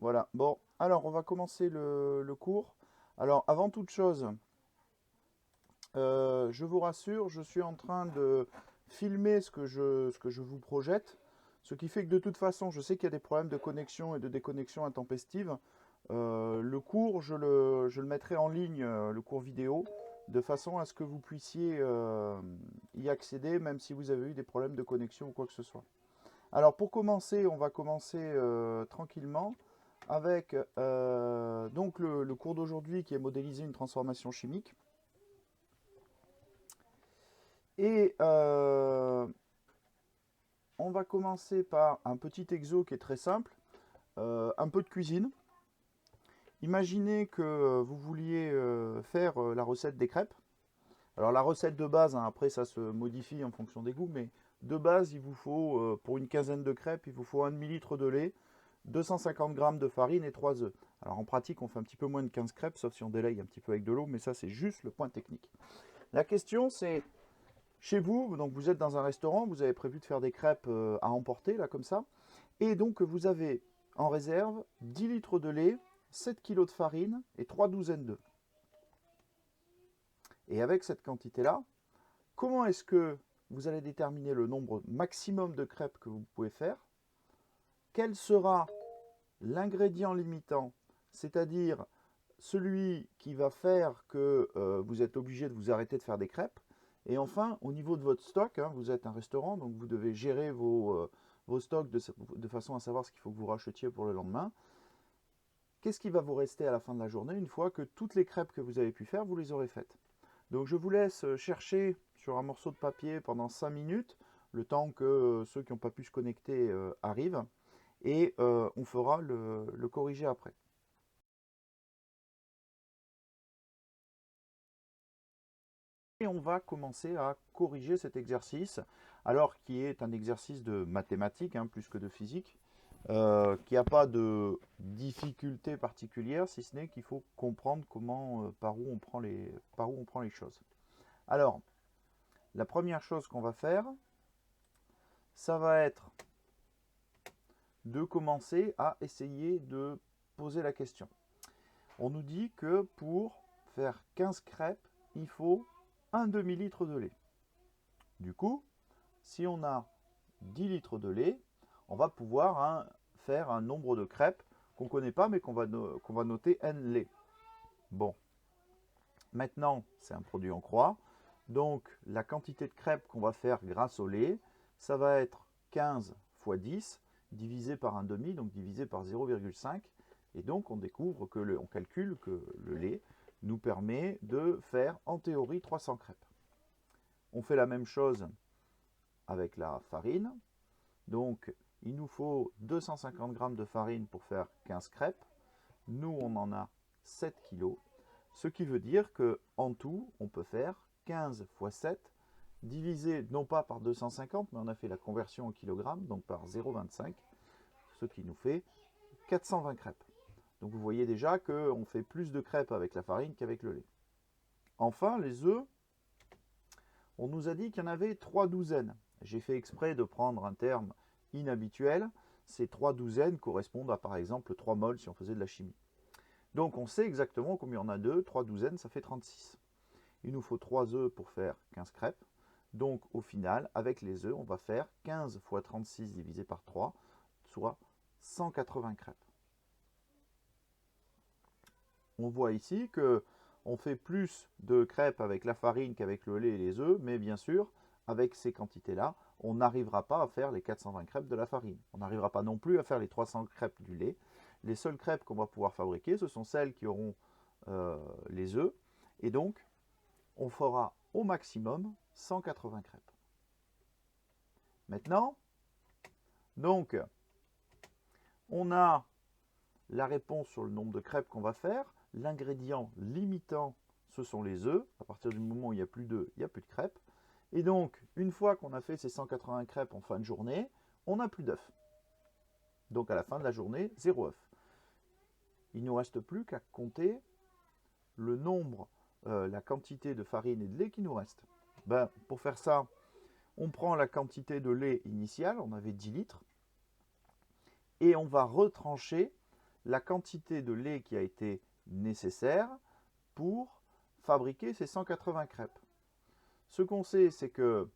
Voilà. Bon, alors on va commencer le cours. Alors, avant toute chose, je vous rassure, je suis en train de filmer ce que je vous projette. Ce qui fait que de toute façon, je sais qu'il y a des problèmes de connexion et de déconnexion intempestive. Le cours, je le mettrai en ligne, le cours vidéo, de façon à ce que vous puissiez y accéder, même si vous avez eu des problèmes de connexion ou quoi que ce soit. Alors pour commencer, on va commencer tranquillement avec donc le cours d'aujourd'hui qui est modéliser une transformation chimique. Et on va commencer par un petit exo qui est très simple, un peu de cuisine. Imaginez que vous vouliez faire la recette des crêpes. Alors la recette de base, hein, après ça se modifie en fonction des goûts, mais de base il vous faut, pour une quinzaine de crêpes, il vous faut un demi-litre de lait, 250 g de farine et 3 œufs. Alors en pratique on fait un petit peu moins de 15 crêpes, sauf si on délaye un petit peu avec de l'eau, mais ça c'est juste le point technique. La question c'est, chez vous, donc vous êtes dans un restaurant, vous avez prévu de faire des crêpes à emporter, là comme ça, et donc vous avez en réserve 10 litres de lait, 7 kg de farine et 3 douzaines d'œufs. Et avec cette quantité-là, comment est-ce que vous allez déterminer le nombre maximum de crêpes que vous pouvez faire? Quel sera l'ingrédient limitant, c'est-à-dire celui qui va faire que vous êtes obligé de vous arrêter de faire des crêpes? Et enfin, au niveau de votre stock, hein, vous êtes un restaurant, donc vous devez gérer vos stocks de façon à savoir ce qu'il faut que vous rachetiez pour le lendemain. Qu'est-ce qui va vous rester à la fin de la journée une fois que toutes les crêpes que vous avez pu faire, vous les aurez faites? Donc je vous laisse chercher sur un morceau de papier pendant 5 minutes, le temps que ceux qui n'ont pas pu se connecter arrivent, et on fera le corriger après. Et on va commencer à corriger cet exercice, alors qui est un exercice de mathématiques, hein, plus que de physique, qui n'a pas de difficulté particulière, si ce n'est qu'il faut comprendre comment, par où on prend les choses. Alors, la première chose qu'on va faire, ça va être de commencer à essayer de poser la question. On nous dit que pour faire 15 crêpes, il faut un demi-litre de lait. Du coup, si on a 10 litres de lait, on va pouvoir faire un nombre de crêpes qu'on ne connaît pas, mais qu'on va noter n lait. Bon, maintenant, c'est un produit en croix. Donc, la quantité de crêpes qu'on va faire grâce au lait, ça va être 15 fois 10 divisé par un demi, donc divisé par 0,5. Et donc, on découvre on calcule que le lait nous permet de faire, en théorie, 300 crêpes. On fait la même chose avec la farine. Donc, il nous faut 250 g de farine pour faire 15 crêpes. Nous, on en a 7 kg. Ce qui veut dire qu'en tout, on peut faire 15 fois 7, divisé non pas par 250, mais on a fait la conversion en kilogrammes, donc par 0,25, ce qui nous fait 420 crêpes. Donc vous voyez déjà qu'on fait plus de crêpes avec la farine qu'avec le lait. Enfin, les œufs, on nous a dit qu'il y en avait 3 douzaines. J'ai fait exprès de prendre un terme inhabituel. Ces 3 douzaines correspondent à par exemple 3 moles si on faisait de la chimie. Donc on sait exactement combien on a d'œufs, 3 douzaines, ça fait 36. Il nous faut 3 œufs pour faire 15 crêpes. Donc au final, avec les œufs, on va faire 15 fois 36 divisé par 3, soit 180 crêpes. On voit ici que on fait plus de crêpes avec la farine qu'avec le lait et les œufs, mais bien sûr, avec ces quantités-là, on n'arrivera pas à faire les 420 crêpes de la farine. On n'arrivera pas non plus à faire les 300 crêpes du lait. Les seules crêpes qu'on va pouvoir fabriquer, ce sont celles qui auront les œufs. Et donc, on fera au maximum 180 crêpes. Maintenant, donc, on a la réponse sur le nombre de crêpes qu'on va faire. L'ingrédient limitant, ce sont les œufs. À partir du moment où il n'y a plus d'œufs, il n'y a plus de crêpes. Et donc, une fois qu'on a fait ces 180 crêpes en fin de journée, on n'a plus d'œufs. Donc à la fin de la journée, 0 œuf. Il ne nous reste plus qu'à compter le nombre, la quantité de farine et de lait qui nous reste. Pour faire ça, on prend la quantité de lait initiale, on avait 10 litres, et on va retrancher la quantité de lait qui a été nécessaire pour fabriquer ces 180 crêpes. Ce qu'on sait, c'est que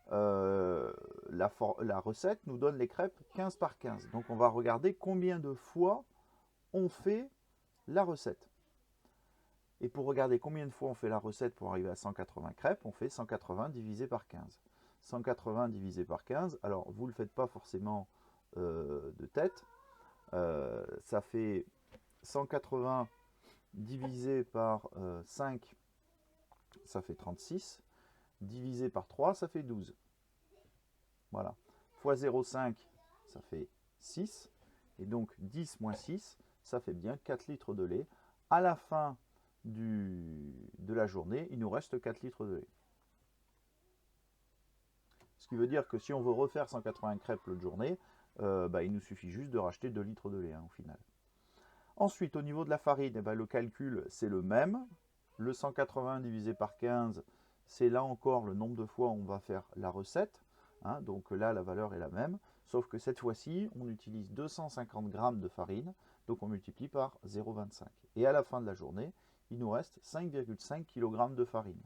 la recette nous donne les crêpes 15 par 15. Donc on va regarder combien de fois on fait la recette. Et pour regarder combien de fois on fait la recette pour arriver à 180 crêpes, on fait 180 divisé par 15. 180 divisé par 15, alors vous ne le faites pas forcément de tête, ça fait 180 divisé par 5, ça fait 36, divisé par 3, ça fait 12. Voilà. Fois 0,5, ça fait 6. Et donc 10 moins 6, ça fait bien 4 litres de lait. À la fin de la journée, il nous reste 4 litres de lait. Ce qui veut dire que si on veut refaire 180 crêpes l'autre journée, il nous suffit juste de racheter 2 litres de lait au final. Ensuite, au niveau de la farine, le calcul, c'est le même. Le 180 divisé par 15, c'est là encore le nombre de fois où on va faire la recette. Donc là, la valeur est la même. Sauf que cette fois-ci, on utilise 250 g de farine. Donc on multiplie par 0,25. Et à la fin de la journée, il nous reste 5,5 kg de farine.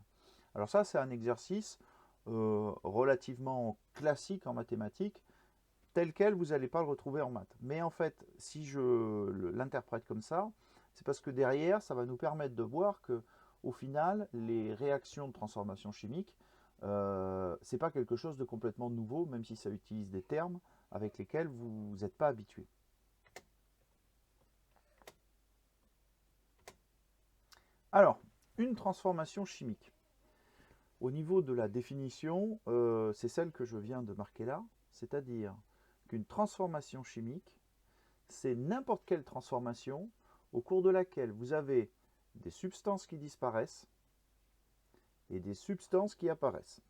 Alors ça, c'est un exercice relativement classique en mathématiques, tel quel, vous n'allez pas le retrouver en maths. Mais en fait, si je l'interprète comme ça, c'est parce que derrière, ça va nous permettre de voir que, au final, les réactions de transformation chimique, c'est pas quelque chose de complètement nouveau, même si ça utilise des termes avec lesquels vous n'êtes pas habitué. Alors, une transformation chimique. Au niveau de la définition, c'est celle que je viens de marquer là, c'est-à-dire qu'une transformation chimique, c'est n'importe quelle transformation au cours de laquelle vous avez des substances qui disparaissent et des substances qui apparaissent.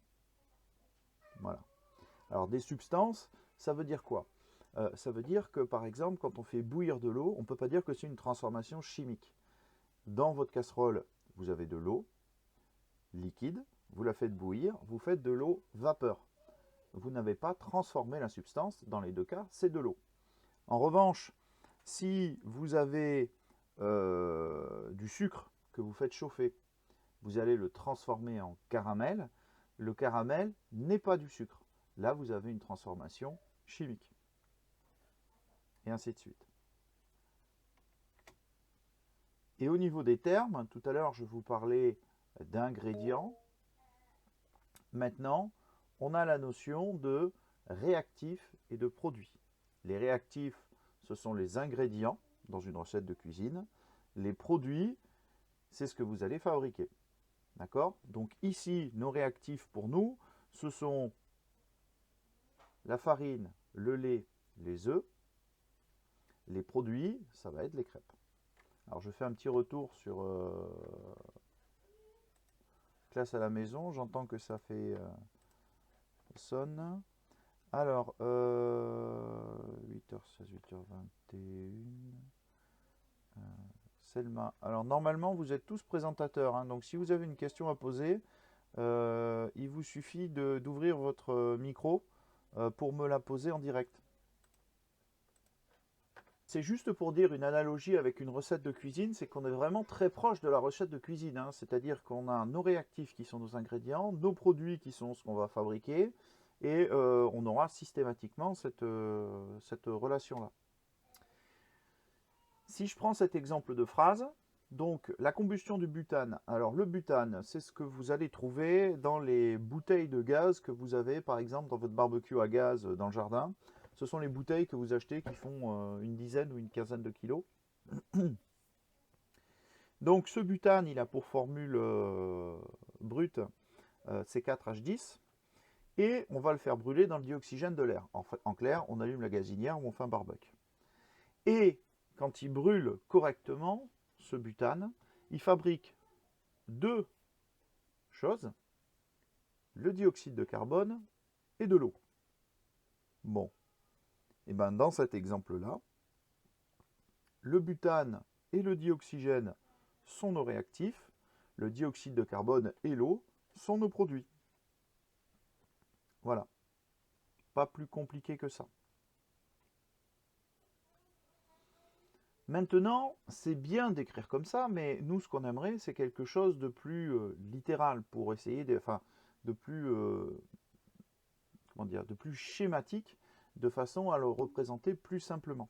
Voilà. Alors des substances, ça veut dire quoi? Ça veut dire que par exemple, quand on fait bouillir de l'eau, on ne peut pas dire que c'est une transformation chimique. Dans votre casserole, vous avez de l'eau liquide, vous la faites bouillir, vous faites de l'eau vapeur. Vous n'avez pas transformé la substance, dans les deux cas, c'est de l'eau. En revanche, si vous avez du sucre que vous faites chauffer, vous allez le transformer en caramel. Le caramel n'est pas du sucre. Là, vous avez une transformation chimique. Et ainsi de suite. Et au niveau des termes, tout à l'heure, je vous parlais d'ingrédients. Maintenant, on a la notion de réactifs et de produits. Les réactifs, ce sont les ingrédients dans une recette de cuisine. Les produits, c'est ce que vous allez fabriquer. D'accord? Donc ici, nos réactifs pour nous, ce sont la farine, le lait, les œufs. Les produits, ça va être les crêpes. Alors je fais un petit retour sur classe à la maison. J'entends que ça fait sonne. Alors, 8h16, 8h21. Selma. Alors normalement, vous êtes tous présentateurs. Donc si vous avez une question à poser, il vous suffit d'ouvrir votre micro pour me la poser en direct. C'est juste pour dire une analogie avec une recette de cuisine, c'est qu'on est vraiment très proche de la recette de cuisine. C'est-à-dire qu'on a nos réactifs qui sont nos ingrédients, nos produits qui sont ce qu'on va fabriquer, et on aura systématiquement cette relation-là. Si je prends cet exemple de phrase, donc la combustion du butane. Alors le butane, c'est ce que vous allez trouver dans les bouteilles de gaz que vous avez par exemple dans votre barbecue à gaz dans le jardin. Ce sont les bouteilles que vous achetez qui font une dizaine ou une quinzaine de kilos. Donc ce butane, il a pour formule brute C4H10 et on va le faire brûler dans le dioxygène de l'air. En clair, on allume la gazinière ou on fait un barbecue. Et quand il brûle correctement, ce butane, il fabrique deux choses, le dioxyde de carbone et de l'eau. Bon, et bien dans cet exemple-là, le butane et le dioxygène sont nos réactifs, le dioxyde de carbone et l'eau sont nos produits. Voilà, pas plus compliqué que ça. Maintenant, c'est bien d'écrire comme ça, mais nous, ce qu'on aimerait, c'est quelque chose de plus littéral pour essayer de plus, comment dire, de plus schématique, de façon à le représenter plus simplement.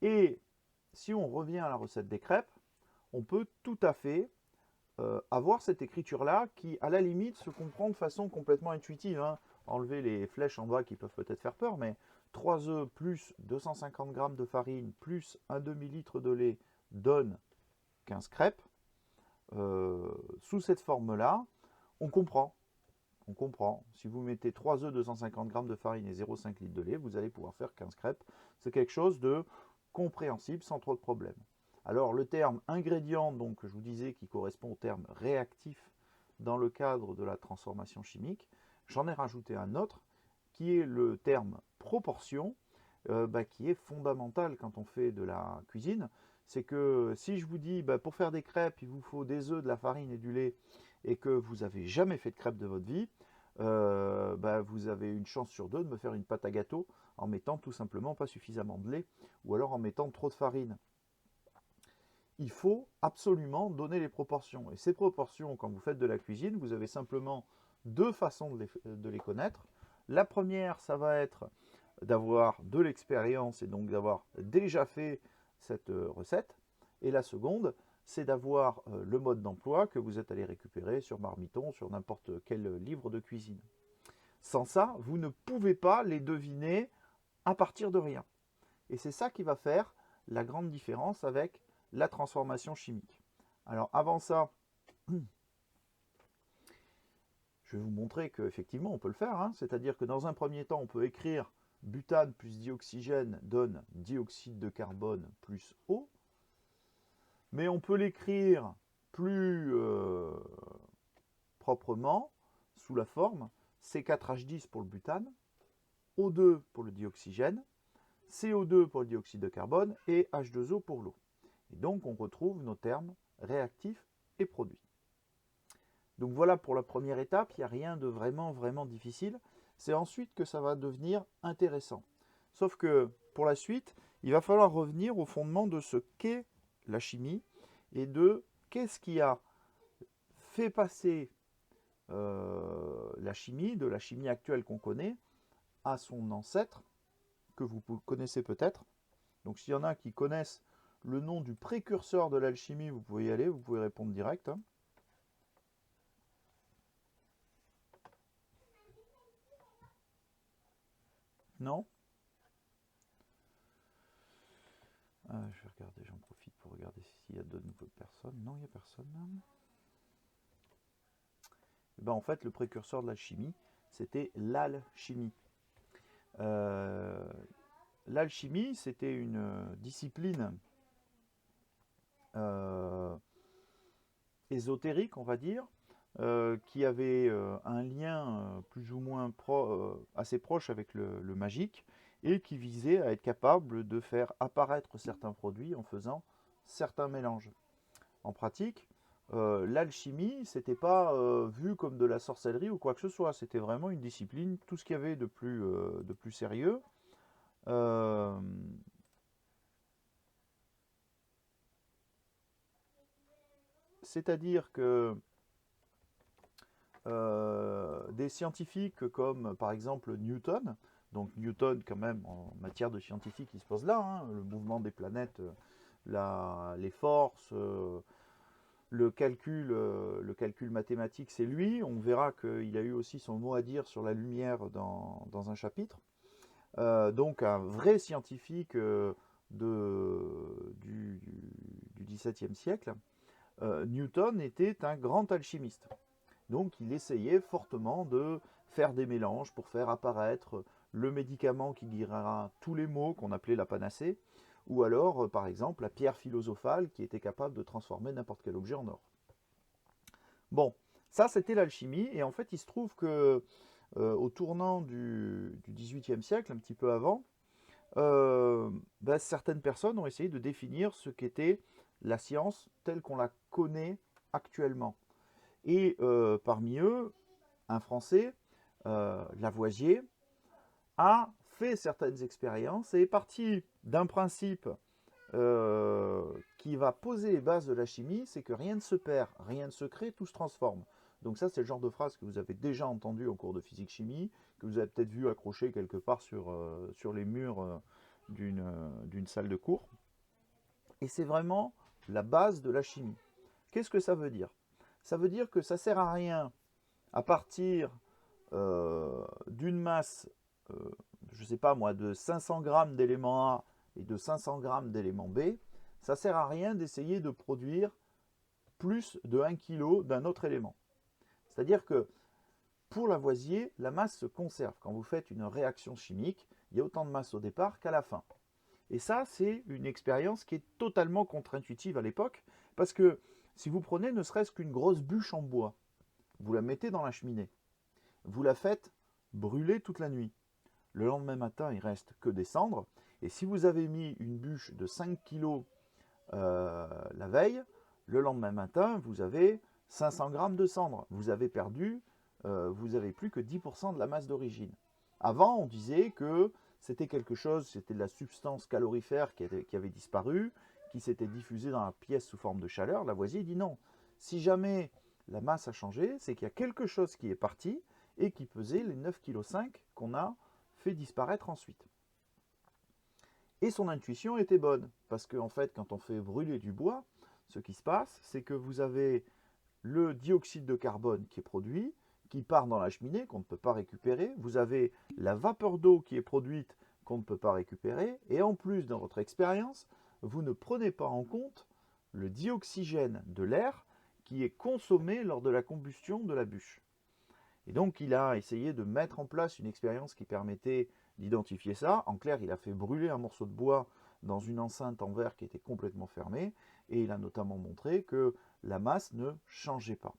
Et si on revient à la recette des crêpes, on peut tout à fait avoir cette écriture-là qui, à la limite, se comprend de façon complètement intuitive. Hein. Enlever les flèches en bas qui peuvent peut-être faire peur, mais 3 œufs plus 250 g de farine plus un demi-litre de lait donne 15 crêpes. Sous cette forme-là, on comprend. On comprend. Si vous mettez 3 œufs, 250 g de farine et 0,5 litre de lait, vous allez pouvoir faire 15 crêpes. C'est quelque chose de compréhensible sans trop de problèmes. Alors le terme ingrédient, donc je vous disais, qui correspond au terme réactif dans le cadre de la transformation chimique, j'en ai rajouté un autre qui est le terme proportion, qui est fondamental quand on fait de la cuisine. C'est que si je vous dis pour faire des crêpes, il vous faut des œufs, de la farine et du lait, et que vous n'avez jamais fait de crêpes de votre vie, vous avez une chance sur deux de me faire une pâte à gâteau en mettant tout simplement pas suffisamment de lait ou alors en mettant trop de farine. Il faut absolument donner les proportions. Et ces proportions, quand vous faites de la cuisine, vous avez simplement deux façons de les connaître. La première, ça va être d'avoir de l'expérience et donc d'avoir déjà fait cette recette. Et la seconde, c'est d'avoir le mode d'emploi que vous êtes allé récupérer sur Marmiton, sur n'importe quel livre de cuisine. Sans ça, vous ne pouvez pas les deviner à partir de rien. Et c'est ça qui va faire la grande différence avec la transformation chimique. Alors avant ça, je vais vous montrer qu'effectivement on peut le faire. Hein. C'est-à-dire que dans un premier temps, on peut écrire butane plus dioxygène donne dioxyde de carbone plus eau. Mais on peut l'écrire plus proprement sous la forme C4H10 pour le butane, O2 pour le dioxygène, CO2 pour le dioxyde de carbone et H2O pour l'eau. Et donc on retrouve nos termes réactifs et produits. Donc voilà pour la première étape, il n'y a rien de vraiment difficile. C'est ensuite que ça va devenir intéressant. Sauf que pour la suite, il va falloir revenir au fondement de ce qu'est la chimie et de qu'est-ce qui a fait passer la chimie, de la chimie actuelle qu'on connaît, à son ancêtre, que vous connaissez peut-être. Donc s'il y en a qui connaissent le nom du précurseur de l'alchimie, vous pouvez y aller, vous pouvez répondre direct. Hein. Non? Je vais regarder, j'en profite pour regarder s'il y a de nouvelles personnes. Non, il n'y a personne. Et ben, en fait, le précurseur de l'alchimie, c'était l'alchimie. L'alchimie, c'était une discipline ésotérique, on va dire, qui avait un lien plus ou moins assez proche avec le magique et qui visait à être capable de faire apparaître certains produits en faisant certains mélanges. En pratique, l'alchimie, c'était pas vu comme de la sorcellerie ou quoi que ce soit, c'était vraiment une discipline, tout ce qu'il y avait de plus sérieux. C'est-à-dire que des scientifiques comme par exemple Newton, donc Newton quand même en matière de scientifique il se pose là, hein, le mouvement des planètes, les forces, le calcul mathématique c'est lui, on verra qu'il a eu aussi son mot à dire sur la lumière dans un chapitre, donc un vrai scientifique du XVIIe siècle. Newton était un grand alchimiste. Donc il essayait fortement de faire des mélanges pour faire apparaître le médicament qui guérira tous les maux qu'on appelait la panacée, ou alors par exemple la pierre philosophale qui était capable de transformer n'importe quel objet en or. Bon, ça c'était l'alchimie, et en fait il se trouve que au tournant du XVIIIe siècle, un petit peu avant, certaines personnes ont essayé de définir ce qu'était la science telle qu'on la connaît actuellement. Et parmi eux, un Français, Lavoisier, a fait certaines expériences et est parti d'un principe qui va poser les bases de la chimie, c'est que rien ne se perd, rien ne se crée, tout se transforme. Donc ça, c'est le genre de phrase que vous avez déjà entendu au cours de physique-chimie, que vous avez peut-être vu accroché quelque part sur les murs d'une salle de cours. Et c'est vraiment la base de la chimie. Qu'est-ce que ça veut dire? Ça veut dire que ça ne sert à rien à partir d'une masse, je ne sais pas moi, de 500 grammes d'élément A et de 500 grammes d'élément B, ça ne sert à rien d'essayer de produire plus de 1 kg d'un autre élément. C'est-à-dire que pour Lavoisier, la masse se conserve. Quand vous faites une réaction chimique, il y a autant de masse au départ qu'à la fin. Et ça, c'est une expérience qui est totalement contre-intuitive à l'époque, parce que si vous prenez ne serait-ce qu'une grosse bûche en bois, vous la mettez dans la cheminée, vous la faites brûler toute la nuit. Le lendemain matin, il ne reste que des cendres. Et si vous avez mis une bûche de 5 kg la veille, le lendemain matin, vous avez 500 grammes de cendres. Vous avez perdu, vous n'avez plus que 10% de la masse d'origine. Avant, on disait que c'était quelque chose, c'était de la substance calorifère qui avait disparu, qui s'était diffusée dans la pièce sous forme de chaleur. Lavoisier dit non. Si jamais la masse a changé, c'est qu'il y a quelque chose qui est parti et qui pesait les 9,5 kg qu'on a fait disparaître ensuite. Et son intuition était bonne, parce qu'en fait, quand on fait brûler du bois, ce qui se passe, c'est que vous avez le dioxyde de carbone qui est produit, qui part dans la cheminée, qu'on ne peut pas récupérer. Vous avez la vapeur d'eau qui est produite, qu'on ne peut pas récupérer. Et en plus, dans votre expérience, vous ne prenez pas en compte le dioxygène de l'air qui est consommé lors de la combustion de la bûche. Et donc, il a essayé de mettre en place une expérience qui permettait d'identifier ça. En clair, il a fait brûler un morceau de bois dans une enceinte en verre qui était complètement fermée, et il a notamment montré que la masse ne changeait pas.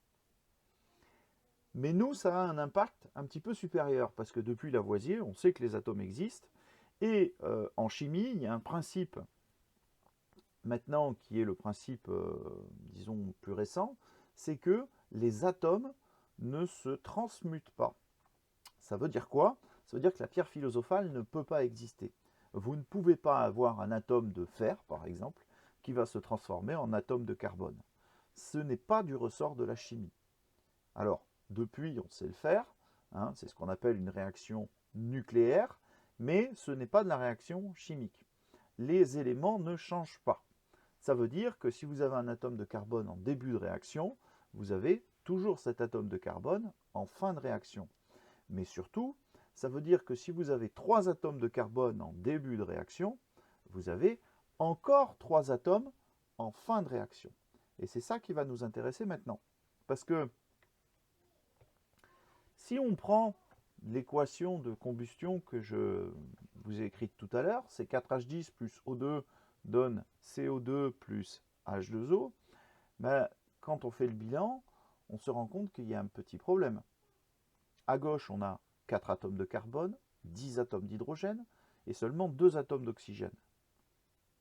Mais nous, ça a un impact un petit peu supérieur, parce que depuis Lavoisier, on sait que les atomes existent, et en chimie, il y a un principe maintenant qui est le principe, disons, plus récent, c'est que les atomes ne se transmutent pas. Ça veut dire quoi? Ça veut dire que la pierre philosophale ne peut pas exister. Vous ne pouvez pas avoir un atome de fer, par exemple, qui va se transformer en atome de carbone. Ce n'est pas du ressort de la chimie. Alors, depuis, on sait le faire, hein, c'est ce qu'on appelle une réaction nucléaire, mais ce n'est pas de la réaction chimique. Les éléments ne changent pas. Ça veut dire que si vous avez un atome de carbone en début de réaction, vous avez toujours cet atome de carbone en fin de réaction. Mais surtout, ça veut dire que si vous avez 3 atomes de carbone en début de réaction, vous avez encore 3 atomes en fin de réaction. Et c'est ça qui va nous intéresser maintenant. Parce que si on prend l'équation de combustion que je vous ai écrite tout à l'heure, c'est 4H10 plus O2 donne CO2 plus H2O, ben, quand on fait le bilan, on se rend compte qu'il y a un petit problème. À gauche, on a 4 atomes de carbone, 10 atomes d'hydrogène et seulement 2 atomes d'oxygène.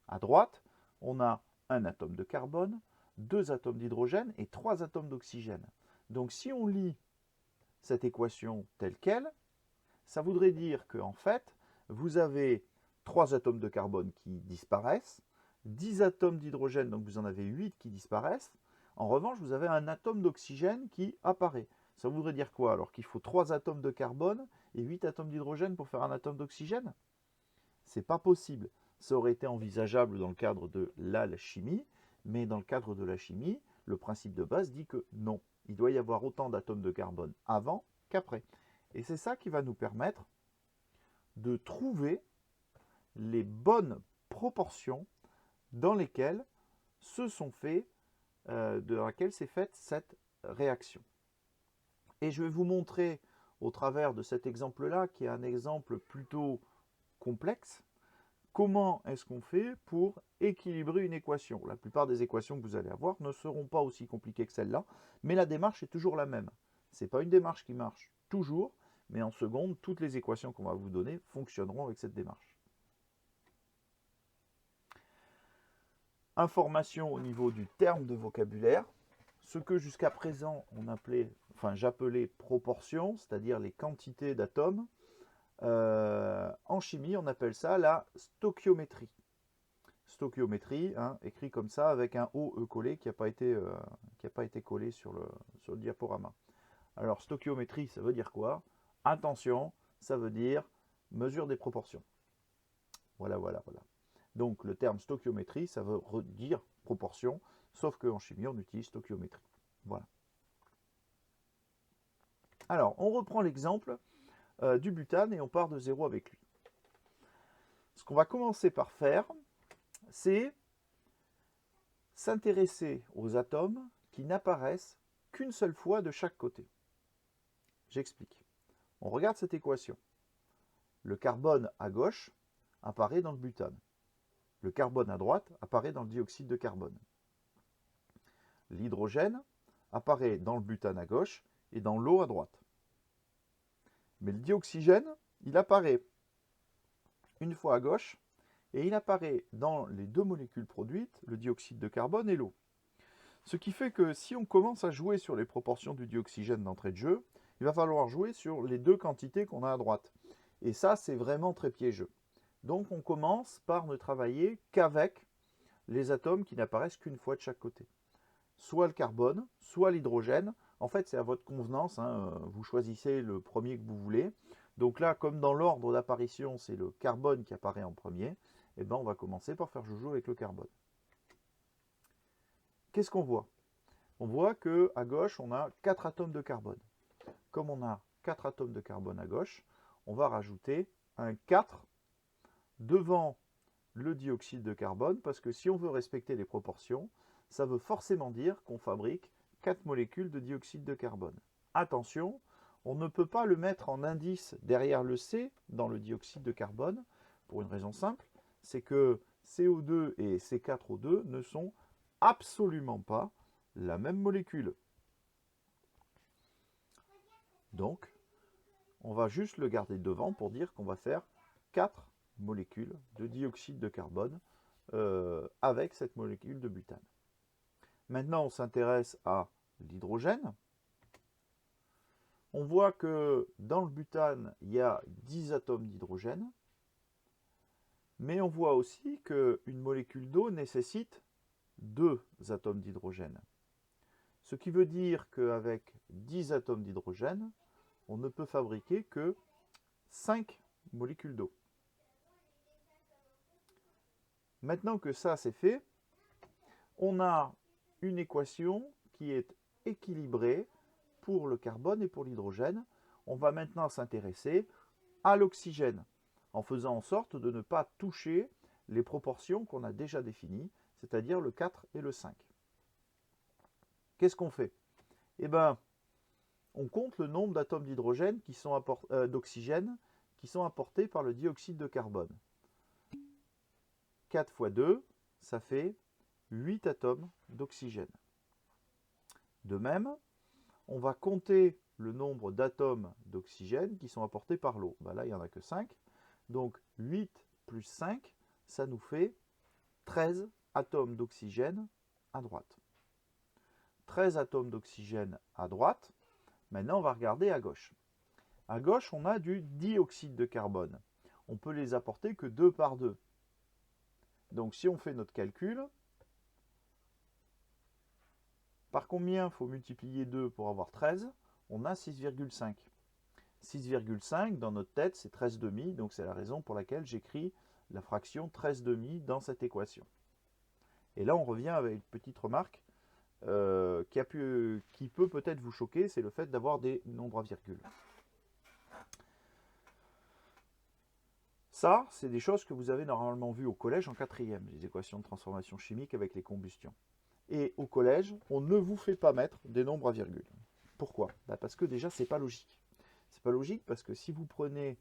À droite, on a un atome de carbone, 2 atomes d'hydrogène et 3 atomes d'oxygène. Donc si on lit cette équation telle qu'elle, ça voudrait dire qu'en fait, vous avez 3 atomes de carbone qui disparaissent, 10 atomes d'hydrogène, donc vous en avez 8 qui disparaissent. En revanche, vous avez un atome d'oxygène qui apparaît. Ça voudrait dire quoi? Alors qu'il faut 3 atomes de carbone et 8 atomes d'hydrogène pour faire un atome d'oxygène? C'est pas possible. Ça aurait été envisageable dans le cadre de la chimie, mais dans le cadre de la chimie, le principe de base dit que non. Il doit y avoir autant d'atomes de carbone avant qu'après. Et c'est ça qui va nous permettre de trouver les bonnes proportions dans lesquelles dans laquelle s'est faite cette réaction. Et je vais vous montrer au travers de cet exemple-là, qui est un exemple plutôt complexe, comment est-ce qu'on fait pour équilibrer une équation. La plupart des équations que vous allez avoir ne seront pas aussi compliquées que celle-là, mais la démarche est toujours la même. Ce n'est pas une démarche qui marche toujours, mais en seconde, toutes les équations qu'on va vous donner fonctionneront avec cette démarche. Information au niveau du terme de vocabulaire. Ce que jusqu'à présent j'appelais proportions, c'est-à-dire les quantités d'atomes, En chimie, on appelle ça la stoichiométrie. Stoichiométrie, hein, écrit comme ça avec un OE collé qui n'a pas été collé sur le diaporama. Alors, stoichiométrie, ça veut dire quoi? Attention, ça veut dire mesure des proportions. Voilà, voilà, voilà. Donc, le terme stoichiométrie, ça veut dire proportion, sauf qu'en chimie, on utilise stoichiométrie. Voilà. Alors, on reprend l'exemple du butane et on part de 0 avec lui. Ce qu'on va commencer par faire, c'est s'intéresser aux atomes qui n'apparaissent qu'une seule fois de chaque côté. J'explique. On regarde cette équation. Le carbone à gauche apparaît dans le butane. Le carbone à droite apparaît dans le dioxyde de carbone. L'hydrogène apparaît dans le butane à gauche et dans l'eau à droite. Mais le dioxygène, il apparaît une fois à gauche et il apparaît dans les deux molécules produites, le dioxyde de carbone et l'eau. Ce qui fait que si on commence à jouer sur les proportions du dioxygène d'entrée de jeu, il va falloir jouer sur les deux quantités qu'on a à droite. Et ça, c'est vraiment très piégeux. Donc on commence par ne travailler qu'avec les atomes qui n'apparaissent qu'une fois de chaque côté. Soit le carbone, soit l'hydrogène. En fait, c'est à votre convenance, hein. Vous choisissez le premier que vous voulez. Donc là, comme dans l'ordre d'apparition, c'est le carbone qui apparaît en premier, eh ben, on va commencer par faire joujou avec le carbone. Qu'est-ce qu'on voit? On voit qu'à gauche, on a 4 atomes de carbone. Comme on a 4 atomes de carbone à gauche, on va rajouter un 4 devant le dioxyde de carbone, parce que si on veut respecter les proportions, ça veut forcément dire qu'on fabrique 4 molécules de dioxyde de carbone. Attention, on ne peut pas le mettre en indice derrière le C dans le dioxyde de carbone, pour une raison simple, c'est que CO2 et C4O2 ne sont absolument pas la même molécule. Donc, on va juste le garder devant pour dire qu'on va faire 4 molécules de dioxyde de carbone avec cette molécule de butane. Maintenant, on s'intéresse à l'hydrogène. On voit que dans le butane, il y a 10 atomes d'hydrogène, mais on voit aussi qu'une molécule d'eau nécessite 2 atomes d'hydrogène. Ce qui veut dire qu'avec 10 atomes d'hydrogène, on ne peut fabriquer que 5 molécules d'eau. Maintenant que ça c'est fait, on a une équation qui est équilibrée pour le carbone et pour l'hydrogène. On va maintenant s'intéresser à l'oxygène, en faisant en sorte de ne pas toucher les proportions qu'on a déjà définies, c'est-à-dire le 4 et le 5. Qu'est-ce qu'on fait? Eh bien, on compte le nombre d'atomes d'hydrogène d'oxygène qui sont apportés par le dioxyde de carbone. 4 fois 2, ça fait 8 atomes d'oxygène. De même, on va compter le nombre d'atomes d'oxygène qui sont apportés par l'eau. Ben là, il n'y en a que 5. Donc 8 plus 5, ça nous fait 13 atomes d'oxygène à droite. 13 atomes d'oxygène à droite. Maintenant, on va regarder à gauche. À gauche, on a du dioxyde de carbone. On peut les apporter que 2 par 2. Donc si on fait notre calcul, par combien il faut multiplier 2 pour avoir 13? On a 6,5. 6,5 dans notre tête, c'est 13,5, donc c'est la raison pour laquelle j'écris la fraction 13,5 dans cette équation. Et là, on revient avec une petite remarque qui peut peut-être vous choquer, c'est le fait d'avoir des nombres à virgule. Ça, c'est des choses que vous avez normalement vues au collège en 4e, les équations de transformation chimique avec les combustions. Et au collège, on ne vous fait pas mettre des nombres à virgule. Pourquoi? Parce que déjà, c'est pas logique. C'est pas logique parce que si vous prenez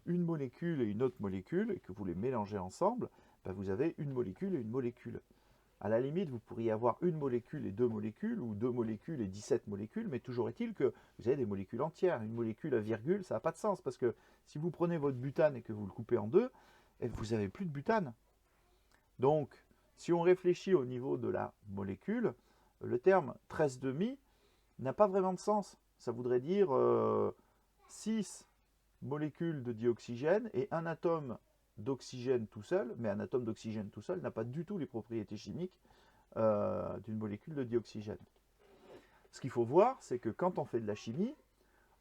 une molécule et une autre molécule et que vous les mélangez ensemble, vous avez une molécule et une molécule. À la limite, vous pourriez avoir une molécule et 2 molécules, ou 2 molécules et 17 molécules, mais toujours est-il que vous avez des molécules entières. Une molécule à virgule, ça n'a pas de sens, parce que si vous prenez votre butane et que vous le coupez en deux, vous n'avez plus de butane. Donc, si on réfléchit au niveau de la molécule, le terme 13,5 n'a pas vraiment de sens. Ça voudrait dire 6 molécules de dioxygène et un atome d'oxygène tout seul, mais un atome d'oxygène tout seul n'a pas du tout les propriétés chimiques d'une molécule de dioxygène. Ce qu'il faut voir, c'est que quand on fait de la chimie,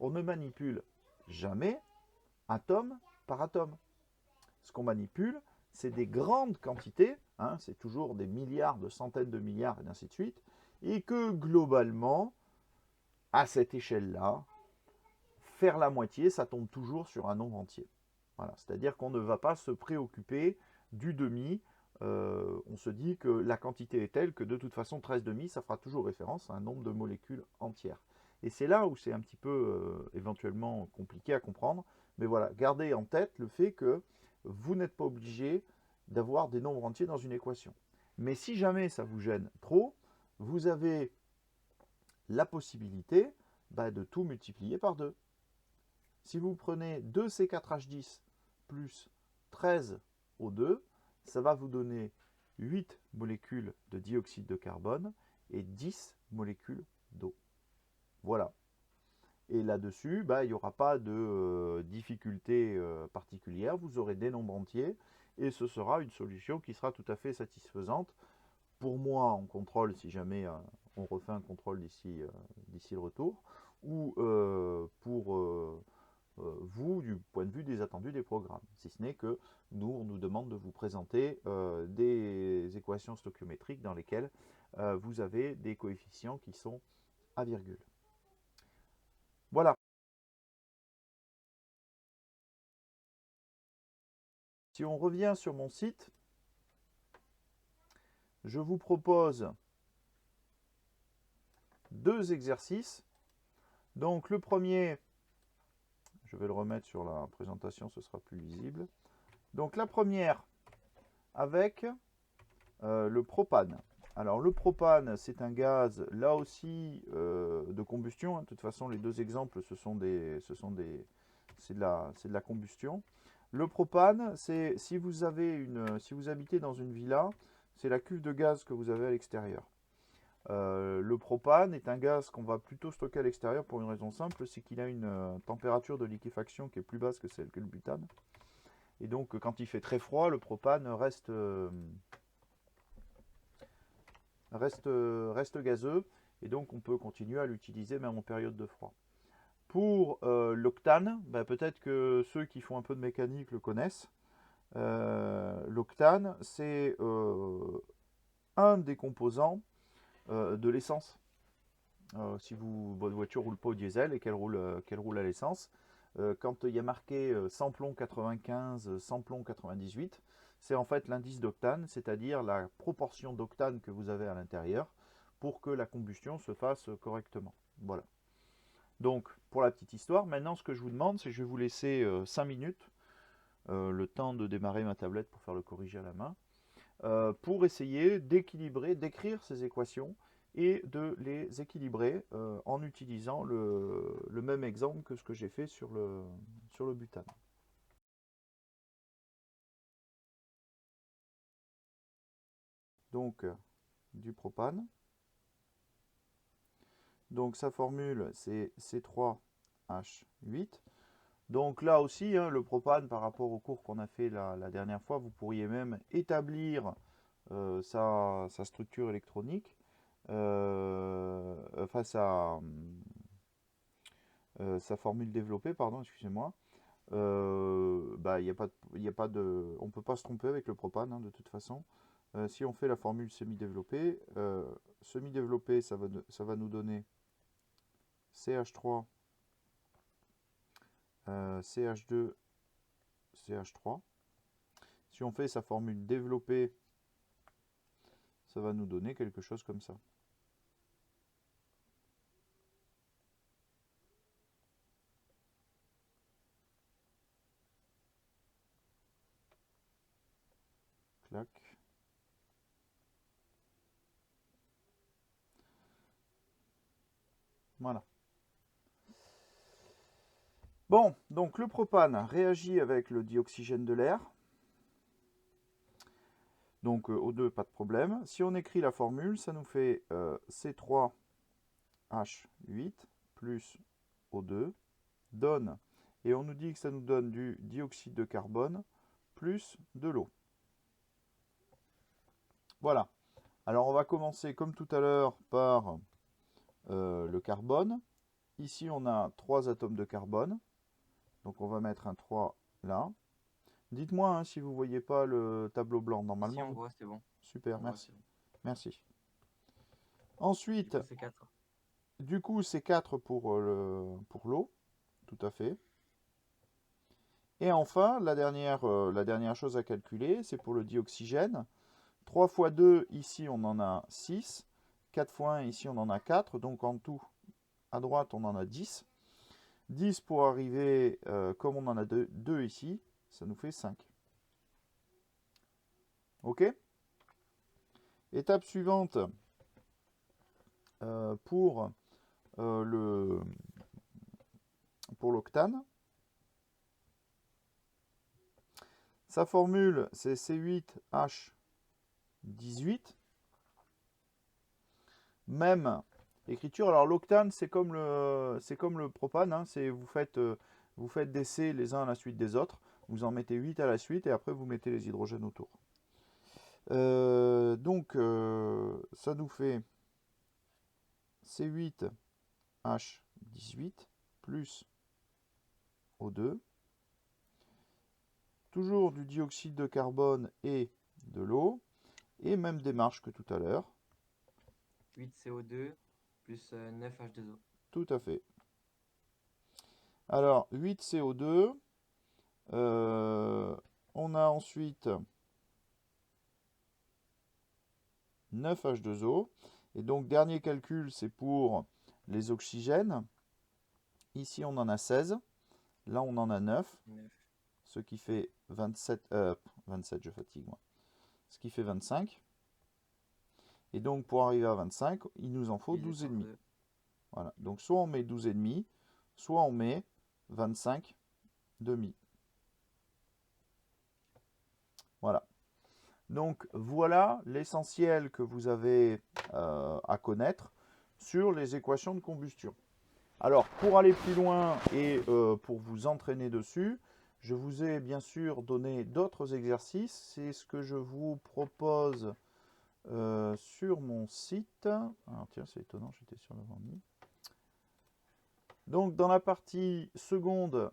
on ne manipule jamais atome par atome. Ce qu'on manipule, c'est des grandes quantités, hein, c'est toujours des milliards, de centaines de milliards, et ainsi de suite, et que globalement, à cette échelle-là, faire la moitié, ça tombe toujours sur un nombre entier. Voilà, c'est-à-dire qu'on ne va pas se préoccuper du demi. On se dit que la quantité est telle que de toute façon 13 demi, ça fera toujours référence à un nombre de molécules entières. Et c'est là où c'est un petit peu éventuellement compliqué à comprendre. Mais voilà, gardez en tête le fait que vous n'êtes pas obligé d'avoir des nombres entiers dans une équation. Mais si jamais ça vous gêne trop, vous avez la possibilité de tout multiplier par 2. Si vous prenez 2C4H10 plus 13O2, ça va vous donner 8 molécules de dioxyde de carbone et 10 molécules d'eau. Voilà. Et là-dessus, il n'y aura pas de difficulté particulière. Vous aurez des nombres entiers et ce sera une solution qui sera tout à fait satisfaisante. Pour moi, en contrôle, si jamais on refait un contrôle d'ici le retour, ou pour vous, du point de vue des attendus des programmes. Si ce n'est que nous, on nous demande de vous présenter des équations stoichiométriques dans lesquelles vous avez des coefficients qui sont à virgule. Voilà. Si on revient sur mon site, je vous propose 2 exercices. Donc le premier, je vais le remettre sur la présentation, ce sera plus visible. Donc la première avec le propane. Alors le propane, c'est un gaz, là aussi, de combustion. De toute façon, les deux exemples, c'est de la combustion. Le propane, c'est si vous habitez dans une villa, c'est la cuve de gaz que vous avez à l'extérieur. Le propane est un gaz qu'on va plutôt stocker à l'extérieur pour une raison simple, c'est qu'il a une température de liquéfaction qui est plus basse que celle que le butane. Et donc quand il fait très froid, le propane reste gazeux, et donc on peut continuer à l'utiliser même en période de froid. Pour l'octane, peut-être que ceux qui font un peu de mécanique le connaissent. L'octane, c'est un des composants de l'essence. Si votre voiture roule pas au diesel et qu'elle roule à l'essence, quand il y a marqué sans plomb 95, sans plomb 98, c'est en fait l'indice d'octane, c'est-à-dire la proportion d'octane que vous avez à l'intérieur pour que la combustion se fasse correctement. Voilà. Donc, pour la petite histoire, maintenant ce que je vous demande, c'est que je vais vous laisser 5 minutes, le temps de démarrer ma tablette pour faire le corrigé à la main, pour essayer d'écrire ces équations et de les équilibrer en utilisant le même exemple que ce que j'ai fait sur le butane. Donc, du propane. Donc, sa formule, c'est C3H8. Donc là aussi, le propane, par rapport au cours qu'on a fait la dernière fois, vous pourriez même établir sa structure électronique, enfin sa formule développée, pardon, excusez-moi. On ne peut pas se tromper avec le propane, de toute façon. Si on fait la formule semi-développée, ça va nous donner CH3, CH2, CH3. Si on fait sa formule développée, ça va nous donner quelque chose comme ça. Clac. Voilà. Bon, donc le propane réagit avec le dioxygène de l'air. Donc O2, pas de problème. Si on écrit la formule, ça nous fait C3H8 plus O2 donne, et on nous dit que ça nous donne du dioxyde de carbone plus de l'eau. Voilà. Alors on va commencer comme tout à l'heure par le carbone. Ici on a 3 atomes de carbone. Donc on va mettre un 3 là. Dites-moi hein, si vous ne voyez pas le tableau blanc normalement. Si on voit, c'est bon. Super, On merci. voit, bon. Merci. Ensuite, du coup c'est 4 pour l'eau, tout à fait. Et enfin, la dernière chose à calculer, c'est pour le dioxygène. 3 fois 2, ici on en a 6. 4 fois 1, ici on en a 4. Donc en tout, à droite, on en a 10. 10 pour arriver, comme on en a 2 ici, ça nous fait 5. Ok? Étape suivante, pour l'octane. Sa formule, c'est C8H18. Même écriture. Alors l'octane, c'est comme le propane. Hein, vous faites des C les uns à la suite des autres. Vous en mettez 8 à la suite et après vous mettez les hydrogènes autour. Donc ça nous fait C8H18 plus O2. Toujours du dioxyde de carbone et de l'eau. Et même démarche que tout à l'heure. 8 CO2 plus 9 H2O. Tout à fait. Alors, 8 CO2. On a ensuite 9 H2O. Et donc, dernier calcul, c'est pour les oxygènes. Ici, on en a 16. Là, on en a 9. Ce qui fait 27. 27, je fatigue moi. Ce qui fait 25. Et donc, pour arriver à 25, il nous en faut 12,5. Voilà. Donc, soit on met 12,5, soit on met 25 demi. Voilà. Donc, voilà l'essentiel que vous avez à connaître sur les équations de combustion. Alors, pour aller plus loin et pour vous entraîner dessus, je vous ai bien sûr donné d'autres exercices. C'est ce que je vous propose sur mon site. Alors tiens, c'est étonnant, j'étais sur l'avant-mis. Donc dans la partie seconde,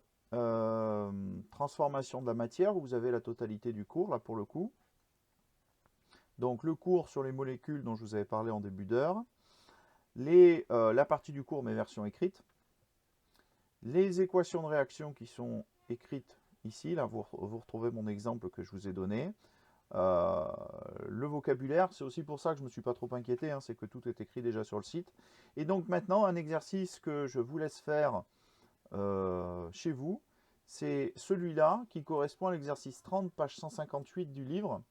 transformation de la matière, vous avez la totalité du cours, là pour le coup. Donc le cours sur les molécules dont je vous avais parlé en début d'heure. La partie du cours, mais version écrite. Les équations de réaction qui sont écrites ici, là vous retrouvez mon exemple que je vous ai donné. Le vocabulaire, c'est aussi pour ça que je ne me suis pas trop inquiété, hein, c'est que tout est écrit déjà sur le site. Et donc maintenant, un exercice que je vous laisse faire chez vous, c'est celui-là qui correspond à l'exercice 30, page 158 du livre.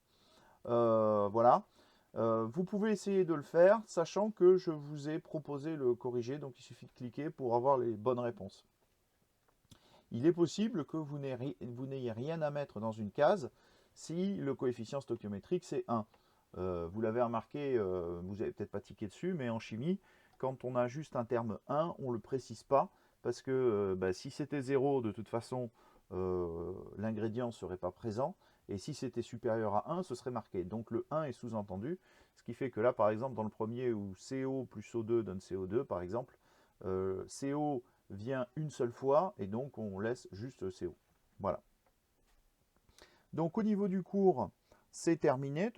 Voilà. Vous pouvez essayer de le faire, sachant que je vous ai proposé le corriger, donc il suffit de cliquer pour avoir les bonnes réponses. Il est possible que vous n'ayez rien à mettre dans une case si le coefficient stoichiométrique c'est 1. Vous l'avez remarqué, vous n'avez peut-être pas tiqué dessus, mais en chimie, quand on a juste un terme 1, on ne le précise pas, parce que si c'était 0, de toute façon, l'ingrédient ne serait pas présent, et si c'était supérieur à 1, ce serait marqué. Donc le 1 est sous-entendu, ce qui fait que là, par exemple, dans le premier où CO plus O2 donne CO2, par exemple, CO vient une seule fois, et donc on laisse juste CO. Voilà. Donc au niveau du cours, c'est terminé.